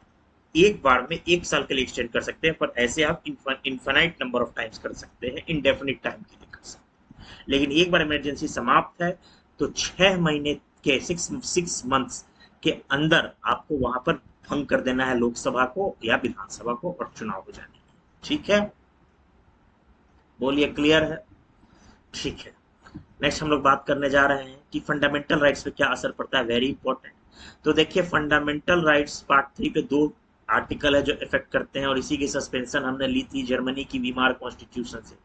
एक बार में 1 साल के लिए एक्सटेंड कर सकते हैं, पर ऐसे आप इन्फाइनाइट नंबर ऑफ टाइम्स कर सकते हैं, इंडेफिनिट टाइम के लिए कर सकते हैं। लेकिन एक बार इमरजेंसी समाप्त है तो 6 महीने के 6 मंथ्स के अंदर आपको वहां पर भंग कर देना है लोकसभा को या विधानसभा को, और चुनाव हो जाने। ठीक है, बोलिए, क्लियर है? ठीक है, नेक्स्ट हम लोग बात करने जा रहे हैं कि फंडामेंटल राइट्स पे क्या असर पड़ता है, वेरी इंपॉर्टेंट। तो देखिए, फंडामेंटल राइट्स पार्ट 3 पे 2 आर्टिकल है जो इफेक्ट करते हैं, और इसी की सस्पेंशन हमने ली थी जर्मनी की वीमार कॉन्स्टिट्यूशन से।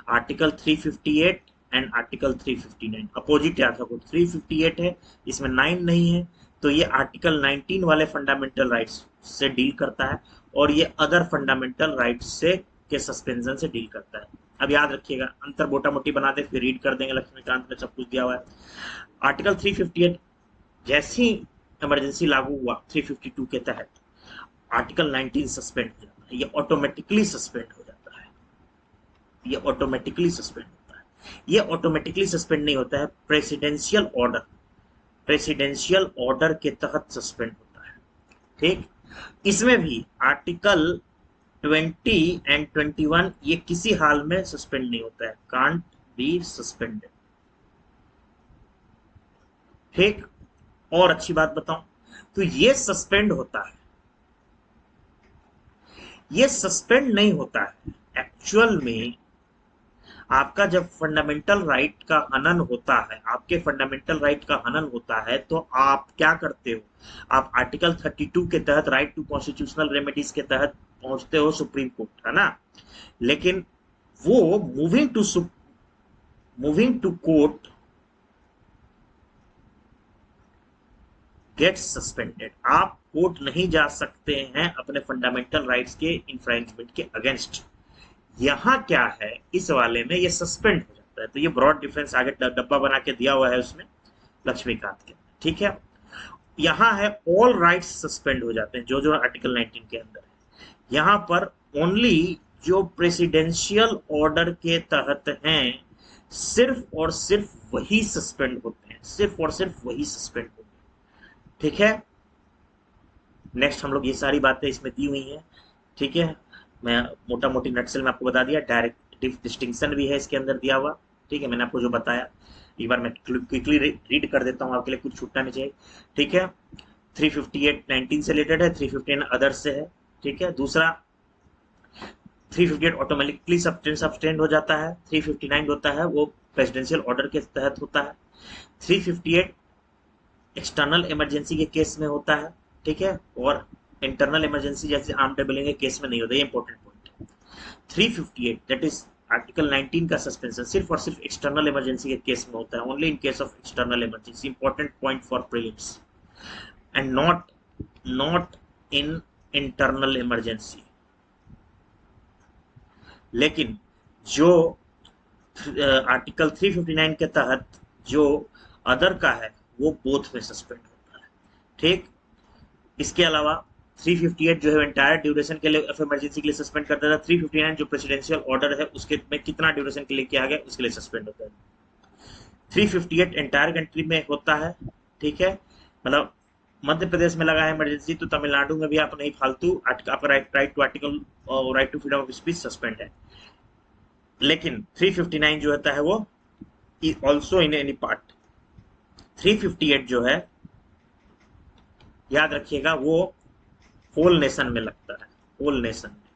आर्टिकल 358 एंड आर्टिकल 359 अपोजिट है, 358 है, इसमें 9 नहीं है, तो ये आर्टिकल 19 वाले फंडामेंटल राइट्स से डील करता है, और ये अदर फंडामेंटल राइट्स से के सस्पेंशन से डील करता है। अब याद रखिएगा, अंतर मोटा मोटी बना दे फिर रीड कर देंगे, लक्ष्मीकांत ने सब कुछ दिया हुआ है। आर्टिकल 358, जैसी इमरजेंसी लागू हुआ 352 के तहत, आर्टिकल 19 सस्पेंड हो जाता है, ये ऑटोमेटिकली सस्पेंड हो जाता है, ये ऑटोमेटिकली सस्पेंड होता है। ये ऑटोमेटिकली सस्पेंड नहीं होता है, प्रेसिडेंशियल ऑर्डर, प्रेसिडेंशियल ऑर्डर के तहत सस्पेंड होता है। ठीक, इसमें भी आर्टिकल 20 एंड 21 ये किसी हाल में सस्पेंड नहीं होता है, कांट बी सस्पेंडेड। ठीक, और अच्छी बात बताऊं तो ये सस्पेंड होता है, ये सस्पेंड नहीं होता है। एक्चुअल में आपका जब फंडामेंटल राइट का हनन होता है, आपके फंडामेंटल राइट का हनन होता है, तो आप क्या करते हो, आप आर्टिकल 32 के तहत, राइट टू कॉन्स्टिट्यूशनल रेमेडीज के तहत पहुंचते हो सुप्रीम कोर्ट, है ना। लेकिन वो moving to court get suspended. आप कोर्ट नहीं जा सकते हैं अपने फंडामेंटल राइट्स के इन्फ्रेंचमेंट के अगेंस्ट। यहां क्या है, इस वाले में ये सस्पेंड हो जाता है। तो ये ब्रॉड डिफरेंस आगे डब्बा बना के दिया हुआ है उसमें लक्ष्मीकांत के, ठीक है। यहां है ऑल राइट्स सस्पेंड हो जाते हैं, जो जो आर्टिकल 19 के अंदर है। यहां पर ओनली जो प्रेसिडेंशियल ऑर्डर के तहत हैं, सिर्फ और सिर्फ वही सस्पेंड होते हैं, सिर्फ और सिर्फ वही सस्पेंड होते हैं। ठीक है, नेक्स्ट हम लोग ये सारी बातें इसमें दी हुई हैं, ठीक है। मैं मोटा मोटी नटसेल में आपको बता दिया, डायरेक्टिव डिस्टिंक्शन भी है इसके अंदर दिया हुआ, ठीक है। मैंने आपको जो बताया, एक बार मैं क्विकली रीड कर देता हूँ आपके लिए, कुछ छूटना नहीं चाहिए, ठीक है। 358 19 से रिलेटेड है, 359 अदर्स से है, ठीक है। दूसरा 358 ऑटोमेटिकली सस्पेंड हो जाता है, 359 होता है वो प्रेसिडेंशियल ऑर्डर के तहत होता है, 358 एक्सटर्नल इमरजेंसी के केस में होता है, ठीक है, और इंटरनल इमरजेंसी जैसे आर्म टेबलिंग के केस में नहीं होता। ये इंपॉर्टेंट पॉइंट है। 358 दैट इज आर्टिकल 19 का सस्पेंशन सिर्फ और सिर्फ एक्सटर्नल इमरजेंसी के केस में होता है, only in case of external emergency. Important point for prelims, and not in internal emergency. लेकिन जो आर्टिकल 359 के तहत जो अदर का है, वो बोथ में सस्पेंड होता है, ठीक। इसके अलावा 358 जो है एंटायर ड्यूरेशन के लिए ऑफ इमरजेंसी के लिए सस्पेंड करता था, 359 जो प्रेसिडेंशियल ऑर्डर है उसके में कितना ड्यूरेशन के लिए किया गया उसके लिए सस्पेंड होता है। 358 एंटायर कंट्री में होता है, ठीक है, मतलब मध्य प्रदेश में लगा है इमरजेंसी, तो तमिलनाडु में भी आप नहीं फालतू, आपका राइट टू आर्टिकल और right to freedom of speech suspend है। लेकिन 359 जो होता है वो ऑल्सो इन एनी पार्ट। 358 जो है, याद रखिएगा, वो होल नेशन में लगता है, होल नेशन में।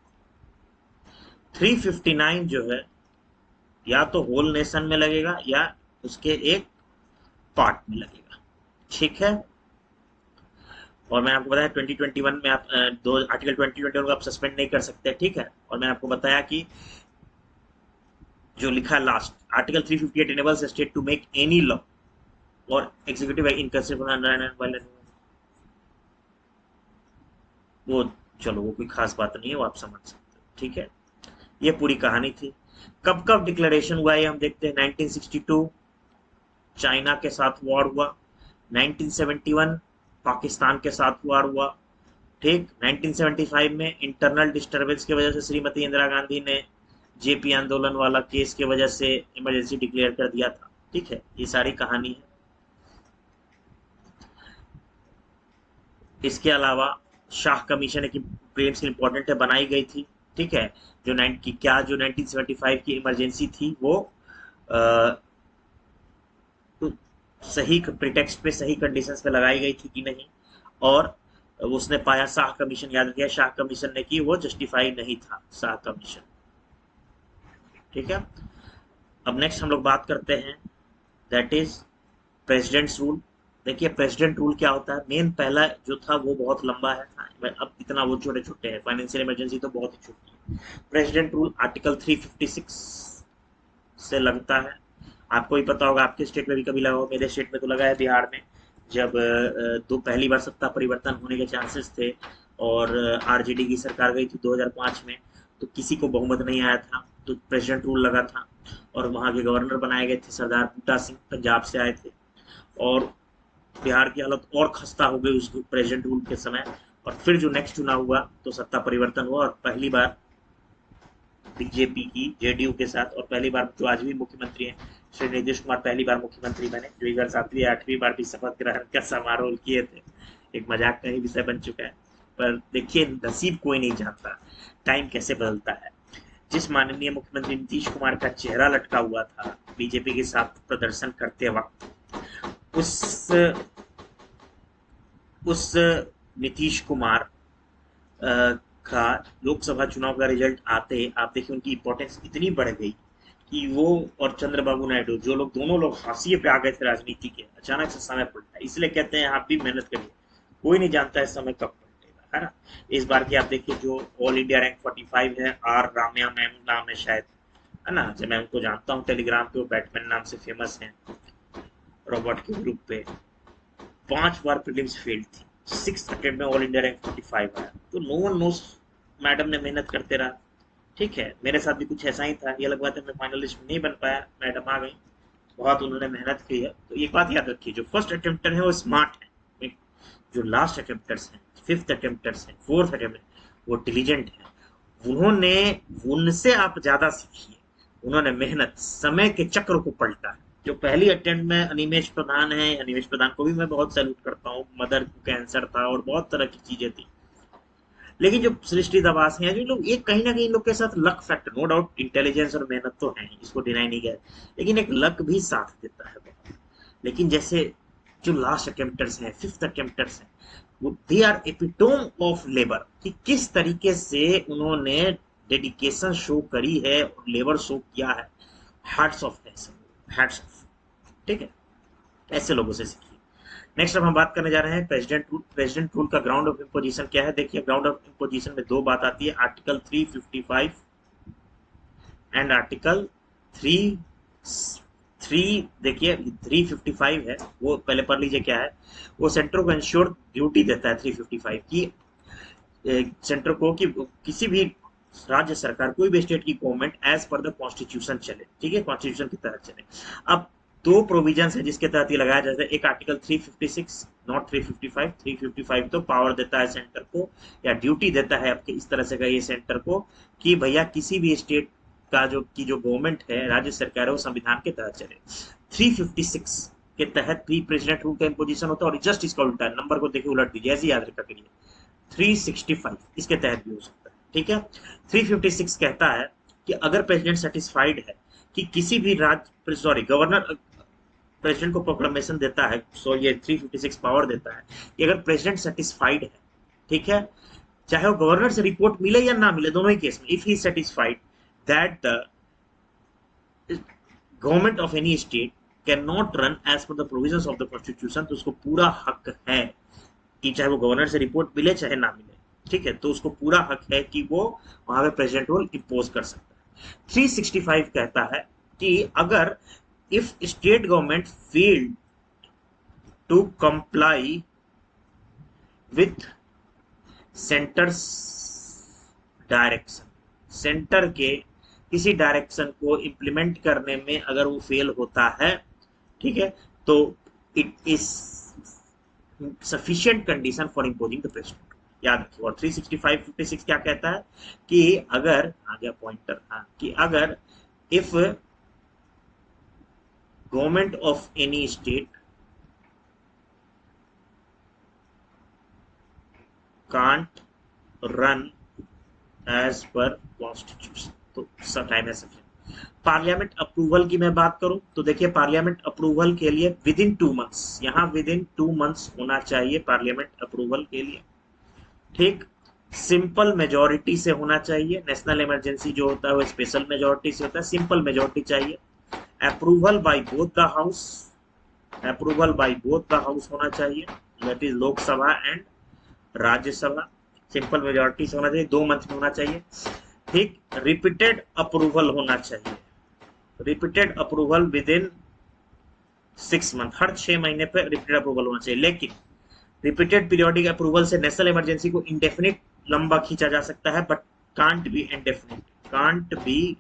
359 जो है या तो होल नेशन में लगेगा या उसके एक पार्ट में लगेगा, ठीक है। और मैंने आपको बताया 2021 में आप दो आर्टिकल 2021 को आप सस्पेंड नहीं कर सकते, ठीक है। और मैंने आपको बताया कि जो लिखा है last, article 358 enables state to make any law और एग्जीक्यूटिव इनकंसिडरेशन, वो चलो वो कोई खास बात नहीं है, वो आप समझ सकते हो, ठीक है। ये पूरी कहानी थी। कब कब डिक्लेरेशन हुआ ये हम देखते हैं। 1962 चाइना के साथ वॉर हुआ, 1971 पाकिस्तान के साथ वॉर हुआ, ठीक। 1975 में इंटरनल डिस्टर्बेंस की वजह से श्रीमती इंदिरा गांधी ने जेपी आंदोलन वाला केस की वजह से इमरजेंसी डिक्लेयर कर दिया था, ठीक है। ये सारी कहानी है। इसके अलावा शाह कमीशन एक प्रीलिम्स के इंपॉर्टेंट है, बनाई गई थी, ठीक है। जो 1975 की इमरजेंसी थी वो सही प्रिटेक्स्ट पे, सही कंडीशंस पे लगाई गई थी कि नहीं, और उसने पाया, शाह कमीशन याद किया, शाह कमीशन ने की वो जस्टिफाई नहीं था, शाह कमीशन, ठीक है। अब नेक्स्ट हम लोग बात करते हैं, दैट इज प्रेसिडेंट्स रूल। देखिए प्रेसिडेंट रूल क्या होता है। मेन पहला जो था वो बहुत लंबा है, अब इतना वो छोटे छोटे हैं, फाइनेंशियल इमरजेंसी तो बहुत ही छोटी है। प्रेसिडेंट रूल आर्टिकल 356 से लगता है, आपको ही पता होगा, आपके स्टेट में भी कभी लगा हो, मेरे स्टेट में तो लगा है बिहार में, जब दो पहली बार सत्ता परिवर्तन होने के चांसेस थे और आरजेडी की सरकार गई थी 2005 में, तो किसी को बहुमत नहीं आया था, तो प्रेसिडेंट रूल लगा था और वहाँ के गवर्नर बनाए गए थे सरदार बूटा सिंह, पंजाब से आए थे। और बिहार की हालत और खस्ता हो गई उस प्रेजेंट रूल के समय। और फिर जो नेक्स्ट चुनाव हुआ तो सत्ता परिवर्तन हुआ और पहली बार बीजेपी की जेडीयू के साथ, और पहली बार जो आज भी मुख्यमंत्री हैं श्री नीतीश कुमार पहली बार मुख्यमंत्री बने, जो एक बार 7वीं 8वीं बार भी शपथ ग्रहण का समारोह किए थे। एक मजाक का ही विषय बन चुका है। पर देखिए, नसीब कोई नहीं जानता, टाइम कैसे बदलता है। जिस माननीय मुख्यमंत्री नीतीश कुमार का चेहरा लटका हुआ था बीजेपी के साथ प्रदर्शन करते वक्त, उस उस नीतीश कुमार का लोकसभा चुनाव का रिजल्ट आते आप देखिए उनकी इंपॉर्टेंस इतनी बढ़ गई कि वो और चंद्रबाबू नायडू, जो लोग दोनों लोग हाशिए पे आ गए थे राजनीति के, अचानक से समय पलटा। इसलिए कहते हैं आप भी मेहनत करिए, कोई नहीं जानता है समय कब पलटेगा, है ना। इस बार की आप देखिए जो ऑल इंडिया रैंक 45 है, आर राम्या मैम नाम है शायद, है ना, जब मैं उनको जानता हूँ टेलीग्राम पे, वो बैटमैन नाम से फेमस है, रोबोट के ग्रुप पे। 5 बार प्रीलिम्स फेल थी, 6th अटेम्प्ट में ऑल इंडिया रैंक 45 आया। तो नो वन नोस, मैडम ने मेहनत करते रहा। ठीक है, मेरे साथ भी कुछ ऐसा ही था। ये लगवा था मैं फाइनलिस्ट नहीं बन पाया, मैडम आ गई, बहुत उन्होंने मेहनत की है। तो एक बात याद रखिए, जो फर्स्ट अटेम्प्टर है वो स्मार्ट है, जो लास्ट अटेम्प्टर्स हैं, 5th अटेम्प्टर्स हैं, 4th अटेम्प्ट वो डिलीजेंट है। उन्होंने, उनसे आप ज्यादा सीखिए। उन्होंने मेहनत, समय के चक्र को पलटा। जो पहली अटेम्प्ट में अनिमेश प्रधान है, अनिमेश प्रधान को भी मैं बहुत सैल्यूट करता हूँ, मदर को कैंसर था और बहुत तरह की चीजें थी। लेकिन जो सृष्टि दबास हैं, जो लोग, ये कहीं ना कहीं लोग के साथ luck factor, no doubt intelligence और मेहनत तो है ही, इसको डिनाई नहीं किया, लेकिन एक लक भी साथ देता है बहुत। लेकिन जैसे जो लास्ट अटेम्प्टर्स हैं, 5th अटेम्प्टर्स हैं, वो they are epitome of labour, कि किस तरीके से उन्होंने डेडिकेशन शो करी है और लेबर शो किया है। हैट्स ऑफ है, हैट्स ऑफ। ठीक है, ऐसे लोगों से सीखिए। नेक्स्ट अब हम बात करने जा रहे हैं प्रेसिडेंट रूल। प्रेसिडेंट रूल का ग्राउंड ऑफ इम्पोजिशन क्या है? देखिए, ग्राउंड ऑफ इम्पोजिशन में दो बात आती है, आर्टिकल 355 एंड आर्टिकल 3 3। देखिए 355 है, वो पहले पढ़ लीजिए क्या है। वो सेंटर को इंश्योर ड्यूटी देता है 355 की, सेंटर को, कि किसी भी राज्य सरकार, कोई भी स्टेट की government as per the constitution चले। ठीक है, कॉन्स्टिट्यूशन की तरह चले। अब दो प्रोविजन है जिसके तहत ये लगाया जाता है। एक आर्टिकल 356, नॉट 355। 355 तो पावर देता है सेंटर को, या ड्यूटी देता है आपके इस तरह से कहिए सेंटर को, कि भैया किसी भी स्टेट का जो गवर्नमेंट है, राज्य सरकार है, वो संविधान के तहत चले। 356 के तहत भी प्रेसिडेंट रूल का इम्पोजिशन होता है, और जस्ट इसका उल्टा है, नंबर को देखिए उलट दीजिए, ऐसे याद रखा करिए। 365 इसके तहत भी हो सकता है। ठीक है, 356 कहता है कि अगर प्रेसिडेंट सेटिस्फाइड है कि किसी भी राज्य, सॉरी, गवर्नर प्रेसिडेंट को प्रोक्लेमेशन देता है, सो ये 356 पावर देता है कि अगर प्रेसिडेंट सेटिस्फाइड है, ठीक है, चाहे वो गवर्नर से रिपोर्ट मिले या ना मिले, दोनों ही केस में, if he satisfied that the government of any state can not run as per the provisions of the constitution, तो उसको पूरा हक है कि चाहे वो गवर्नर से रिपोर्ट मिले चाहे ना मिले, ठीक है, तो उसको पूरा हक है कि वो वहां पे प्रेसिडेंट रूल इम्पोज कर सकता है। 365 कहता है कि अगर if state government failed to comply with centre's direction, centre के किसी डायरेक्शन को इंप्लीमेंट करने में अगर वो फेल होता है, ठीक है, तो it is sufficient condition for imposing the president, याद रखिए। और 365 56 क्या कहता है कि अगर, आ गया पॉइंटर, हाँ, कि अगर if government of any state can't run as per constitution, तो टाइम है सफिशिएंट। पार्लियामेंट अप्रूवल की मैं बात करूं तो देखिए, पार्लियामेंट अप्रूवल के लिए विद इन 2 मंथ्स, यहां विद इन 2 मंथ्स होना चाहिए पार्लियामेंट अप्रूवल के लिए। ठीक, सिंपल मेजोरिटी से होना चाहिए। नेशनल इमरजेंसी जो होता है वो स्पेशल मेजोरिटी से होता है, सिंपल मेजोरिटी चाहिए। Approval by both the house, approval by both the house होना चाहिए, that is Lok Sabha and Rajya Sabha. Simple majority से होना चाहिए, 2 मंथ में होना चाहिए। ठीक, रिपीटेड अप्रूवल होना चाहिए, repeated approval within 6 month, हर 6 महीने पे रिपीटेड अप्रूवल होना चाहिए। लेकिन रिपीटेड पीरियोडिक अप्रूवल से नेशनल इमरजेंसी को इंडेफिनिट लंबा खींचा जा सकता है, but can't be indefinite, can't be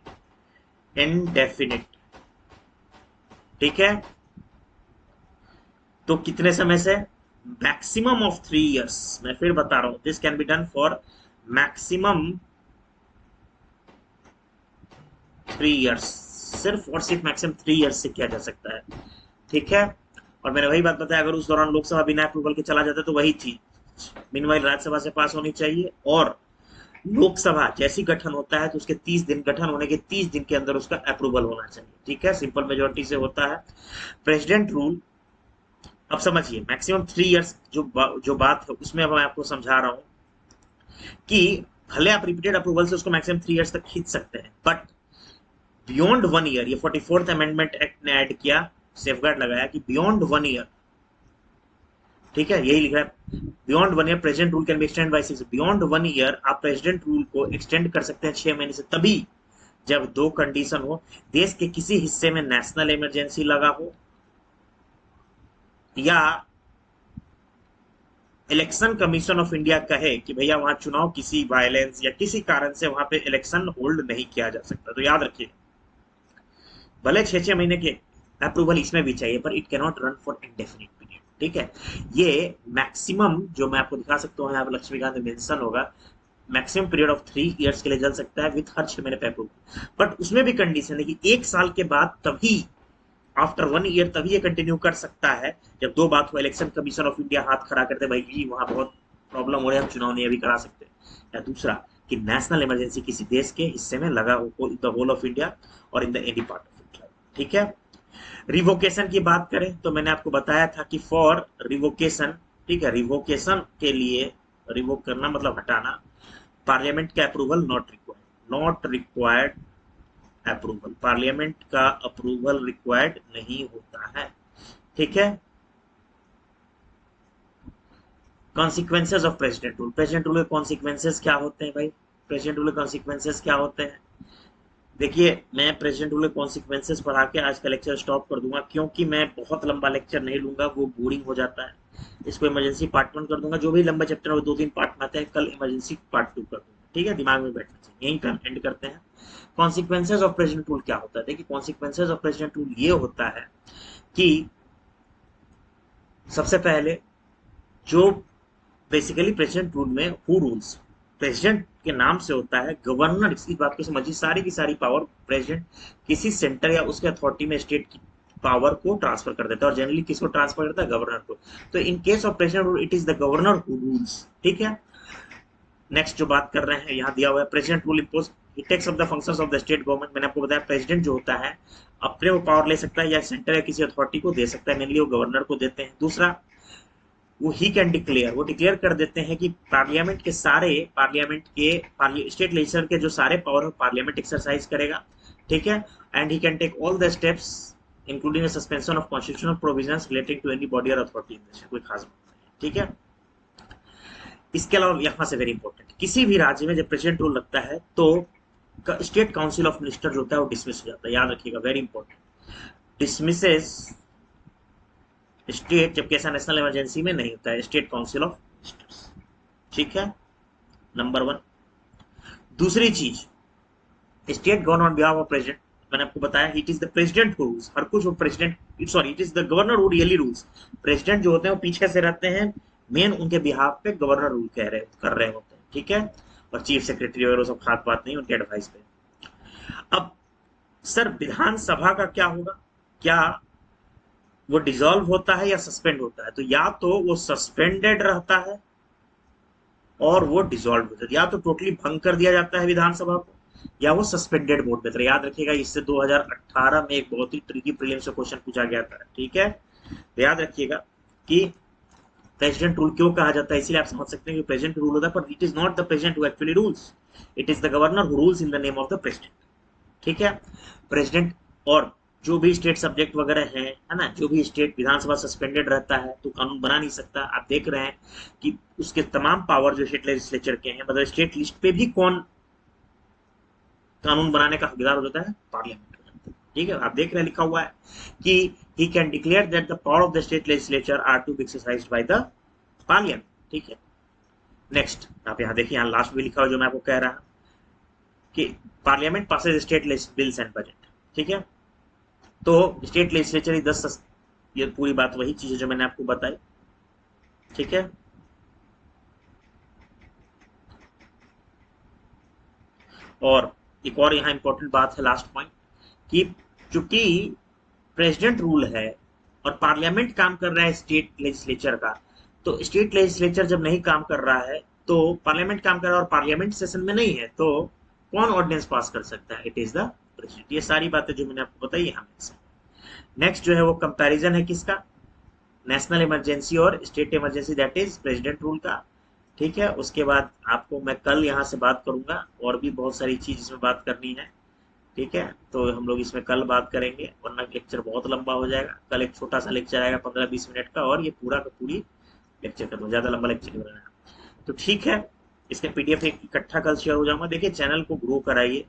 indefinite. ठीक है, तो कितने समय से? Maximum of 3 years. मैं फिर बता रहा हूं, this can be done for maximum 3 years. सिर्फ और सिर्फ मैक्सिमम 3 इयर्स से किया जा सकता है, ठीक है। और मैंने वही बात बताया, अगर उस दौरान लोकसभा बिना अप्रूवल के चला जाता तो वही चीज मीनवाइल राज्यसभा से पास होनी चाहिए, और लोकसभा जैसी गठन होता है तो उसके 30 दिन, गठन होने के 30 दिन के अंदर उसका अप्रूवल होना चाहिए, ठीक है। सिंपल मेजोरिटी से होता है। प्रेसिडेंट रूल, अब समझिए मैक्सिमम 3 इयर्स जो बात है उसमें अब मैं आपको समझा रहा हूं कि भले आप रिपीटेड अप्रूवल से उसको मैक्सिमम 3 इयर्स तक खींच सकते हैं, बट बियॉन्ड 1 ईयर, ये 44th अमेंडमेंट एक्ट ने ऐड किया, सेफगार्ड लगाया कि बियॉन्ड 1 ईयर, ठीक है, यही लिखा है, beyond 1 year president rule can be extend by 6। Beyond 1 year आप प्रेसिडेंट रूल को एक्सटेंड कर सकते हैं 6 महीने से, तभी जब दो कंडीशन हो, देश के किसी हिस्से में नेशनल इमरजेंसी लगा हो, या इलेक्शन कमीशन ऑफ इंडिया कहे कि भैया वहां चुनाव किसी वायलेंस या किसी कारण से वहां पे इलेक्शन होल्ड नहीं किया जा सकता। तो याद रखिए, भले 6 6 महीने के अप्रूवल इसमें भी चाहिए, पर it cannot run for indefinite period, ठीक है। ये मैक्सिमम जो मैं आपको दिखा सकता हूँ यहाँ पर लक्ष्मीकांत में मेंशन होगा, मैक्सिमम पीरियड ऑफ 3 इयर्स के लिए चल सकता है विथ हर 6 महीने पे अप्रूवल। बट उसमें भी कंडीशन है कि 1 साल के बाद तभी, आफ्टर 1 ईयर तभी ये कंटिन्यू कर सकता है, जब दो बात हो, इलेक्शन कमीशन ऑफ इंडिया हाथ खड़ा करते भाई जी वहां बहुत प्रॉब्लम हो रही है, हम चुनाव नहीं अभी करा सकते, या दूसरा कि नेशनल इमरजेंसी किसी देश के हिस्से में लगा हो, in the whole of India और in the any part of India, ठीक है। रिवोकेशन की बात करें तो मैंने आपको बताया था कि फॉर रिवोकेशन, ठीक है, रिवोकेशन के लिए, रिवोक करना मतलब हटाना, पार्लियामेंट का approval not required approval, parliament का अप्रूवल रिक्वायर्ड नहीं होता है, ठीक है। Consequences of president rule, president rule के कॉन्सिक्वेंसेज क्या होते हैं भाई? प्रेसिडेंट रूल के कॉन्सिक्वेंसेज क्या होते हैं? देखिए, मैं प्रेसिडेंट रूल के कॉन्सिक्वेंसेज पढ़ा के आज का लेक्चर स्टॉप कर दूंगा, क्योंकि मैं बहुत लंबा लेक्चर नहीं लूंगा, वो बोरिंग हो जाता है। इसको इमरजेंसी पार्ट 1 कर दूंगा, जो भी लंबा चैप्टर है वो 2 3 पार्ट में आता है, कल इमरजेंसी पार्ट 2 कर दूंगा, ठीक है, दिमाग में बैठना चाहिए। यहीं पे हम एंड करते हैं। कॉन्सिक्वेंसेज ऑफ प्रेसिडेंट रूल क्या होता है? देखिए, कॉन्सिक्वेंसेज ऑफ प्रेसिडेंट रूल ये होता है कि सबसे पहले, जो बेसिकली प्रेसिडेंट रूल में हु रूल्स, प्रेसिडेंट के नाम से होता है, गवर्नर, इस बात को समझिए, सारी की सारी पावर प्रेसिडेंट किसी सेंटर या उसके अथॉरिटी में स्टेट की पावर को ट्रांसफर कर देता है, और जनरली किसको ट्रांसफर करता है? गवर्नर को। तो in case of president rule it is the governor who rules, ठीक है। नेक्स्ट जो बात कर रहे हैं, यहाँ दिया हुआ है president rule impose, it takes of the functions of the state government. मैंने आपको बताया प्रेसिडेंट जो होता है अपने वो पावर ले सकता है, या सेंटर या किसी अथॉरिटी को दे सकता है, मेनली वो गवर्नर को देते हैं। दूसरा, वो ही कैन डिक्लेयर, वो डिक्लेयर कर देते हैं कि पार्लियामेंट के स्टेट लेजिस्लेचर के जो सारे पावर है पार्लियामेंट एक्सरसाइज करेगा, ठीक है। And he can take all the steps including suspension of constitutional provisions relating to any body और अथॉरिटी इन देश, कोई खास बात नहीं, ठीक है। इसके अलावा यहाँ से वेरी इंपॉर्टेंट, किसी भी राज्य में जब प्रेसिडेंट रूल लगता है तो स्टेट काउंसिल ऑफ मिनिस्टर जो होता है वो डिसमिस हो जाता है, याद रखिएगा, वेरी इंपॉर्टेंट, डिसमिसेस स्टेट, जबकि ऐसा नेशनल इमरजेंसी में नहीं होता है, स्टेट काउंसिल ऑफ मिनिस्टर्स, ठीक है, नंबर 1। दूसरी चीज, state govern on behalf of president, मैंने आपको बताया it is the president who rules, हर कुछ वो president, sorry, it is the governor who really rules. President जो होते हैं वो पीछे से रहते हैं, मेन उनके बिहाफ पे गवर्नर रूल कर रहे होते हैं, ठीक है। और चीफ सेक्रेटरी वगैरह सब खास बात नहीं, उनके एडवाइस पे। अब सर विधानसभा का क्या होगा? क्या वो डिसॉल्व होता है या सस्पेंड होता है? तो या तो वो सस्पेंडेड रहता है और वो डिसॉल्व हो जाता है, या तो टोटली भंग कर दिया जाता है विधानसभा को, या वो सस्पेंडेड मोड में था। याद रखिएगा, इससे 2018 में एक बहुत ही ट्रिकी प्रीलिम से क्वेश्चन पूछा गया था, ठीक है। तो याद रखिएगा कि प्रेसिडेंट रूल क्यों कहा जाता है, इसीलिए आप समझ सकते हैं कि प्रेसिडेंट रूल होता है, पर it is not the president who actually rules, it is the governor who rules in the name of the president, ठीक है। प्रेसिडेंट और जो भी स्टेट सब्जेक्ट वगैरह है ना, जो भी स्टेट विधानसभा सस्पेंडेड रहता है तो कानून बना नहीं सकता। आप देख रहे हैं कि उसके तमाम पावर जो स्टेट लेजिस्लेचर के हैं, मतलब स्टेट लिस्ट पे भी कौन कानून बनाने का हकदार हो जाता है? पार्लियामेंट, ठीक है। आप देख रहे हैं लिखा हुआ है कि he can declare that the power of the state legislature are to be exercised by the parliament, ठीक है। नेक्स्ट आप यहाँ देखिए, यहाँ लास्ट भी लिखा हुआ जो मैं आपको कह रहा कि parliament passes state bills and budget, ठीक है। तो स्टेट लेजिस्लेचर इज द ये पूरी बात वही चीज है जो मैंने आपको बताई, ठीक है। और एक और यहाँ इंपॉर्टेंट बात है, लास्ट पॉइंट, कि चूंकि प्रेसिडेंट रूल है और पार्लियामेंट काम कर रहा है स्टेट लेजिस्लेचर का, तो स्टेट लेजिस्लेचर जब नहीं काम कर रहा है तो पार्लियामेंट काम कर रहा है, और पार्लियामेंट सेशन में नहीं है, तो कौन ऑर्डिनेंस पास कर सकता है? It is the president. ये सारी बातें जो मैंने आपको बताई यहाँ में। नेक्स्ट जो है वो कंपैरिजन है किसका? नेशनल इमरजेंसी और state emergency, that is president rule का, ठीक है। उसके बाद आपको मैं कल यहाँ से बात करूंगा, और भी बहुत सारी चीज इसमें बात करनी है, ठीक है। तो हम लोग इसमें कल बात करेंगे, वरना लेक्चर बहुत लंबा हो जाएगा। कल एक छोटा सा लेक्चर आएगा 15-20 मिनट का, और ये पूरा का पूरी लेक्चर कर दो, ज्यादा लंबा लेक्चर नहीं बनाना। तो ठीक है, इसका पीडीएफ एक इकट्ठा कल शेयर हो जाऊंगा। देखिए चैनल को ग्रो कराइए,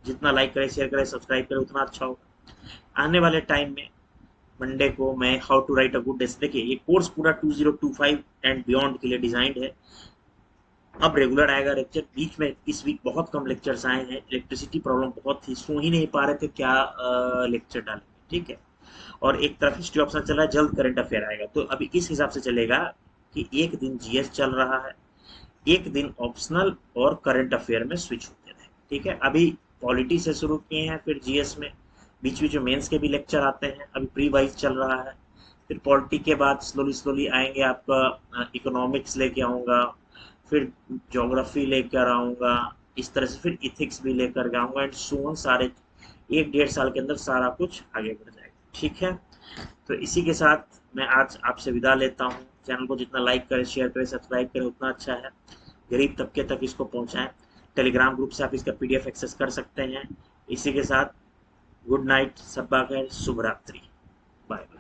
जितना लाइक करें, शेयर करें, सब्सक्राइब करें, उतना अच्छा होगा। आने वाले टाइम में मंडे को मैं how to write a good essay, देखिए ये कोर्स पूरा 2025 एंड बियॉन्ड के लिए डिजाइंड है। अब रेगुलर आएगा लेक्चर, बीच में इस वीक बहुत कम लेक्चर्स आए हैं, इलेक्ट्रिसिटी प्रॉब्लम बहुत थी, सो ही नहीं पा रहे थे क्या लेक्चर डालेंगे, ठीक है। और एक तरफ हिस्ट्री ऑप्शन चल रहा है, जल्द करंट अफेयर आएगा, तो अभी इस हिसाब से चलेगा कि एक दिन जीएस चल रहा है, एक दिन ऑप्शनल और करंट अफेयर में स्विच होते रहे, ठीक है। अभी पॉलिटी से शुरू किए हैं, फिर जीएस में, बीच बीच में मेंस के भी लेक्चर आते हैं, अभी प्री वाइज चल रहा है। फिर पॉलिटी के बाद स्लोली स्लोली आएंगे आपका इकोनॉमिक्स लेके आऊँगा, फिर ज्योग्राफी लेकर आऊँगा, इस तरह से फिर इथिक्स भी लेकर के आऊँगा, एंड सो ऑन। सारे 1-1.5 साल के अंदर सारा कुछ आगे बढ़ जाएगा, ठीक है। तो इसी के साथ मैं आज आपसे विदा लेता हूँ। चैनल को जितना लाइक करें, शेयर करें, सब्सक्राइब करें, उतना अच्छा है। गरीब तबके तक इसको पहुँचाएं। टेलीग्राम ग्रुप से आप इसका पीडीएफ एक्सेस कर सकते हैं। इसी के साथ गुड नाइट, सब्बा खैर, शुभ रात्रि, बाय बाय।